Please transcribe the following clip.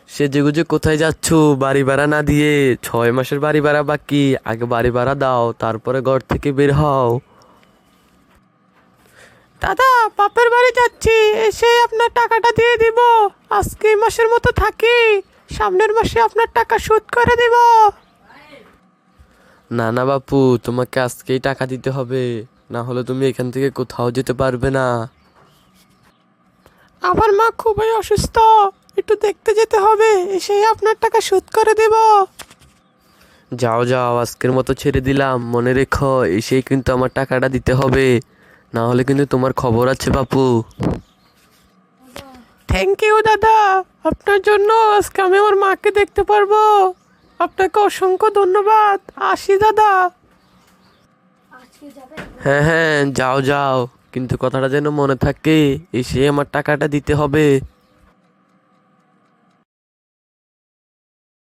সেজেগুজে কোথায় যাচ্ছ? বাড়ি ভাড়া না দিয়ে? 6 মাসের বাড়ি ভাড়া বাকি, আগে বাড়ি ভাড়া দাও, তারপরে ঘর থেকে বের হও। দাদা, বাপের বাড়ি যাচ্ছি, এসে আপনার টাকাটা দিয়ে দিব। আজকে এই মাসের মতো থাকি, সামনের মাসে আপনার টাকা শোধ করে দিব। না না বাপু, তোমাকে আজকেই টাকা দিতে হবে, না হলে তুমি এখান থেকে কোথাও যেতে পারবে না। আমার মা খুবই অসুস্থ, একটু দেখতে যেতে হবে, এসে আপনার টাকা শোধ করে দেব। যাও যাও, আজকের মতো ছেড়ে দিলাম, মনে রেখো এসেই কিন্তু আমার টাকাটা দিতে হবে, না হলে কিন্তু তোমার খবর আছে বাপু। থ্যাংক ইউ দাদা, আপনার জন্য আজকে আমি আমার মাকে দেখতে পারবো। আপনাকে অসংখ্য ধন্যবাদ, আসি দাদা। হ্যাঁ হ্যাঁ, যাও যাও, কিন্তু কথাটা যেন মনে থাকে, এসে আমার টাকাটা দিতে হবে।